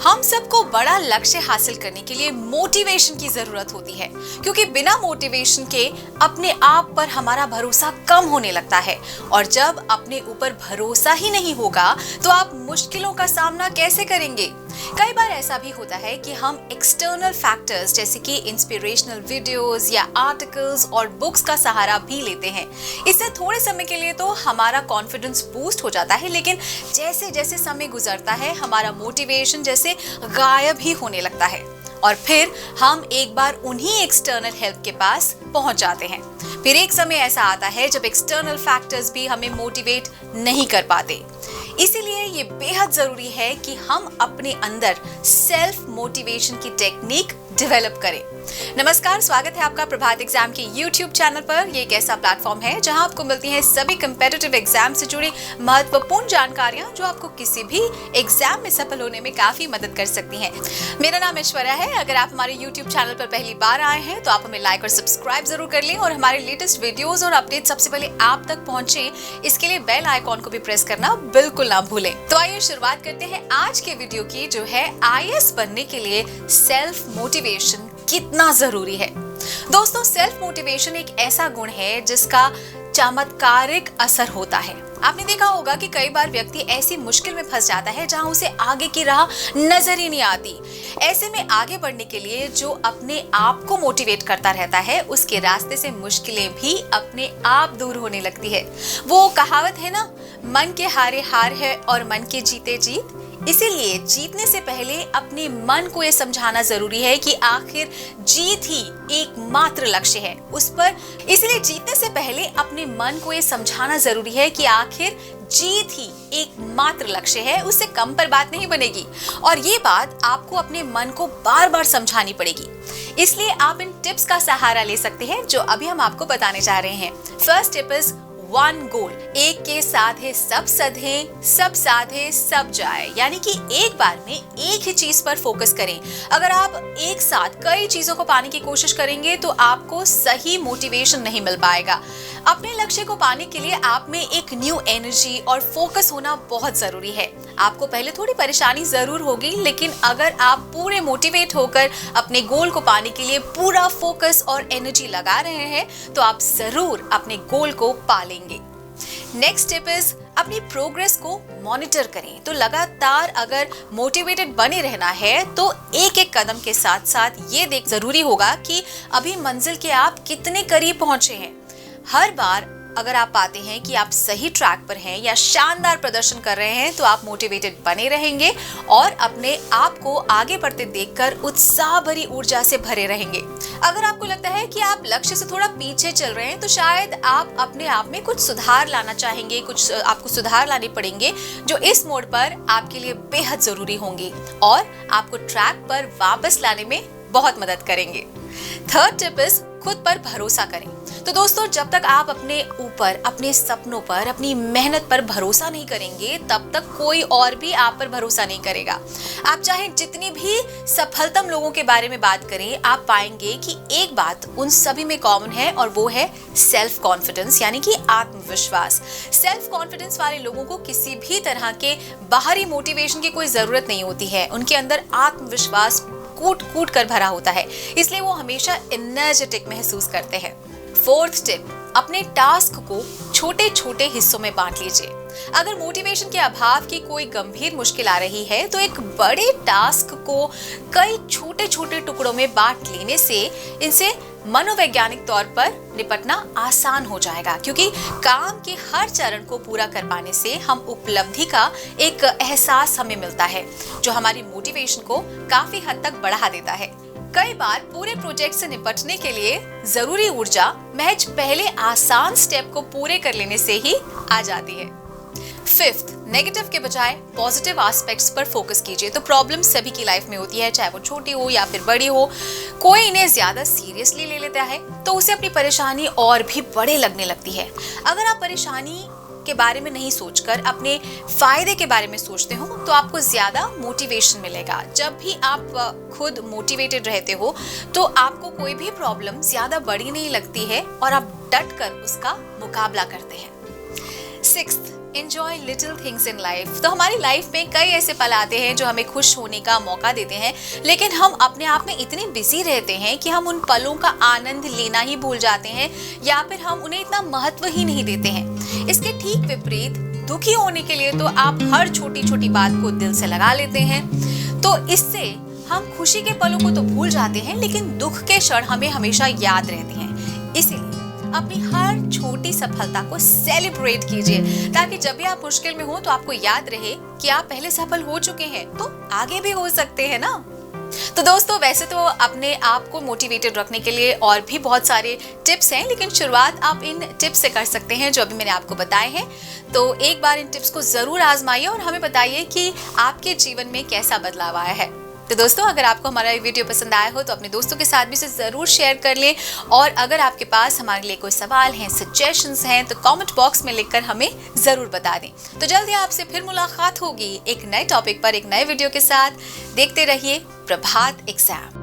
हम सबको बड़ा लक्ष्य हासिल करने के लिए मोटिवेशन की जरूरत होती है, क्योंकि बिना मोटिवेशन के अपने आप पर हमारा भरोसा कम होने लगता है। और जब अपने ऊपर भरोसा ही नहीं होगा तो आप मुश्किलों का सामना कैसे करेंगे। कई बार ऐसा भी होता है कि हम एक्सटर्नल फैक्टर्स जैसे कि इंस्पिरेशनल वीडियोस या आर्टिकल्स और बुक्स का सहारा भी लेते हैं। इससे थोड़े समय के लिए तो हमारा कॉन्फिडेंस बूस्ट हो जाता है, लेकिन जैसे जैसे समय गुजरता है हमारा मोटिवेशन जैसे गायब ही होने लगता है और फिर हम एक बार उन्हीं एक्सटर्नल हेल्प के पास पहुंच जाते हैं। फिर एक समय ऐसा आता है जब एक्सटर्नल फैक्टर्स भी हमें मोटिवेट नहीं कर पाते। इसीलिए ये बेहद जरूरी है कि हम अपने अंदर सेल्फ मोटिवेशन की टेक्निक डेवलप करें। नमस्कार, स्वागत है आपका प्रभात एग्जाम के YouTube चैनल पर। ये एक ऐसा प्लेटफॉर्म है जहां आपको मिलती हैं सभी कम्पिटिटिव एग्जाम से जुड़ी महत्वपूर्ण जानकारियां जो आपको किसी भी एग्जाम में सफल होने में काफी मदद कर सकती हैं। मेरा नाम ऐश्वर्या है। अगर आप हमारे YouTube चैनल पर पहली बार आए हैं तो आप हमें लाइक और सब्सक्राइब जरूर कर लें और हमारे लेटेस्ट वीडियोज और अपडेट सबसे पहले आप तक पहुंचे, इसके लिए बेल आइकॉन को भी प्रेस करना बिल्कुल ना भूलें। तो आइए शुरुआत करते हैं आज के वीडियो की, जो है IAS बनने के लिए सेल्फ मोटिवेशन कितना जरूरी है। दोस्तों, सेल्फ मोटिवेशन एक ऐसा गुण है जिसका चमत्कारिक असर होता है। आपने देखा होगा कि कई बार व्यक्ति ऐसी मुश्किल में फंस जाता है जहां उसे आगे की राह नजर ही नहीं आती। ऐसे में आगे बढ़ने के लिए जो अपने आप को मोटिवेट करता रहता है, उसके रास्ते से मुश्किलें भी अपने आप दूर होने लगती है। वो कहावत है ना, मन के हारे हार है और मन के जीते जीत। इसीलिए जीतने से पहले अपने मन को ये समझाना जरूरी है कि आखिर जीत ही एकमात्र लक्ष्य है उस पर। इसलिए जीतने से पहले अपने मन को ये समझाना जरूरी है कि आखिर जीत ही एकमात्र लक्ष्य है, उससे कम पर बात नहीं बनेगी। और ये बात आपको अपने मन को बार बार समझानी पड़ेगी। इसलिए आप इन टिप्स का सहारा ले सकते हैं जो अभी हम आपको बताने जा रहे हैं। First tip is one goal. एक के साधे सब सधे, सब साधे सब जाए। यानी कि एक बार में एक ही चीज पर फोकस करें। अगर आप एक साथ कई चीजों को पाने की कोशिश करेंगे तो आपको सही मोटिवेशन नहीं मिल पाएगा। अपने लक्ष्य को पाने के लिए आप में एक न्यू एनर्जी और फोकस होना बहुत जरूरी है। आपको पहले थोड़ी परेशानी जरूर होगी, लेकिन अगर आप पूरे मोटिवेट होकर अपने गोल को पाने के लिए पूरा फोकस और एनर्जी लगा रहे हैं तो आप जरूर अपने गोल को पा लेंगे। नेक्स्ट टिप इज अपनी प्रोग्रेस को मॉनिटर करें। तो लगातार अगर मोटिवेटेड बने रहना है तो एक एक कदम के साथ साथ ये देख जरूरी होगा कि अभी मंजिल के आप कितने करीब पहुंचे हैं। हर बार अगर आप पाते हैं कि आप सही ट्रैक पर हैं या शानदार प्रदर्शन कर रहे हैं तो आप मोटिवेटेड बने रहेंगे और अपने आप को आगे बढ़ते देखकर उत्साह भरी ऊर्जा से भरे रहेंगे। अगर आपको लगता है कि आप लक्ष्य से थोड़ा पीछे चल रहे हैं तो शायद आप अपने आप में कुछ सुधार लाना चाहेंगे, कुछ आपको सुधार लाने पड़ेंगे जो इस मोड़ पर आपके लिए बेहद जरूरी होंगी और आपको ट्रैक पर वापस लाने में बहुत मदद करेंगे। थर्ड टिप इज खुद पर भरोसा करें। तो दोस्तों, जब तक आप अपने ऊपर, अपने सपनों पर, अपनी मेहनत पर भरोसा नहीं करेंगे तब तक कोई और भी आप पर भरोसा नहीं करेगा। आप चाहे जितनी भी सफलतम लोगों के बारे में बात करें, आप पाएंगे कि एक बात उन सभी में कॉमन है और वो है सेल्फ कॉन्फिडेंस, यानी कि आत्मविश्वास। सेल्फ कॉन्फिडेंस वाले लोगों को किसी भी तरह के बाहरी मोटिवेशन की कोई जरूरत नहीं होती है। उनके अंदर आत्मविश्वास कूट कूट कर भरा होता है, इसलिए वो हमेशा एनर्जेटिक महसूस करते हैं। फोर्थ टिप, अपने टास्क को छोटे छोटे हिस्सों में बांट लीजिए। अगर मोटिवेशन के अभाव की कोई गंभीर मुश्किल आ रही है तो एक बड़े टास्क को कई छोटे छोटे टुकड़ों में बांट लेने से इनसे मनोवैज्ञानिक तौर पर निपटना आसान हो जाएगा, क्योंकि काम के हर चरण को पूरा कर पाने से हम उपलब्धि का एक एहसास हमें मिलता है जो हमारी मोटिवेशन को काफी हद तक बढ़ा देता है। कई बार पूरे प्रोजेक्ट से निपटने के लिए जरूरी ऊर्जा महज पहले आसान स्टेप को पूरे कर लेने से ही आ जाती है। फिफ्थ, नेगेटिव के बजाय पॉजिटिव एस्पेक्ट्स पर फोकस कीजिए। तो प्रॉब्लम सभी की लाइफ में होती है, चाहे वो छोटी हो या फिर बड़ी हो। कोई इन्हें ज्यादा सीरियसली ले लेता है तो उसे अपनी परेशानी और भी बड़े लगने लगती है। अगर आप परेशानी के बारे में नहीं सोचकर अपने फायदे के बारे में सोचते हो तो आपको ज्यादा मोटिवेशन मिलेगा। जब भी आप खुद मोटिवेटेड रहते हो तो आपको कोई भी प्रॉब्लम ज्यादा बड़ी नहीं लगती है और आप डट कर उसका मुकाबला करते हैं। Sixth, enjoy little things in life. तो हमारी लाइफ में कई ऐसे पल आते हैं जो हमें खुश होने का मौका देते हैं, लेकिन हम अपने आप में इतने बिजी रहते हैं कि हम उन पलों का आनंद लेना ही भूल जाते हैं या फिर हम उन्हें इतना महत्व ही नहीं देते हैं। इसके ठीक विपरीत दुखी होने के लिए तो आप हर छोटी छोटी बात को दिल से लगा लेते हैं, तो इससे हम खुशी के पलों को तो भूल जाते हैं, लेकिन दुख के क्षण हमें हमेशा याद रहते हैं। इसीलिए अपनी हर छोटी सफलता को सेलिब्रेट कीजिए, ताकि जब भी आप मुश्किल में हो तो आपको याद रहे कि आप पहले सफल हो चुके हैं, तो आगे भी हो सकते हैं ना। तो दोस्तों, वैसे तो अपने आप को मोटिवेटेड रखने के लिए और भी बहुत सारे टिप्स हैं, लेकिन शुरुआत आप इन टिप्स से कर सकते हैं जो अभी मैंने आपको बताए हैं। तो एक बार इन टिप्स को जरूर आजमाइए और हमें बताइए कि आपके जीवन में कैसा बदलाव आया है। तो दोस्तों, अगर आपको हमारा ये वीडियो पसंद आया हो तो अपने दोस्तों के साथ भी इसे ज़रूर शेयर कर लें, और अगर आपके पास हमारे लिए कोई सवाल हैं, सजेशंस हैं, तो कमेंट बॉक्स में लिखकर हमें ज़रूर बता दें। तो जल्दी आपसे फिर मुलाकात होगी एक नए टॉपिक पर, एक नए वीडियो के साथ। देखते रहिए प्रभात एग्जाम।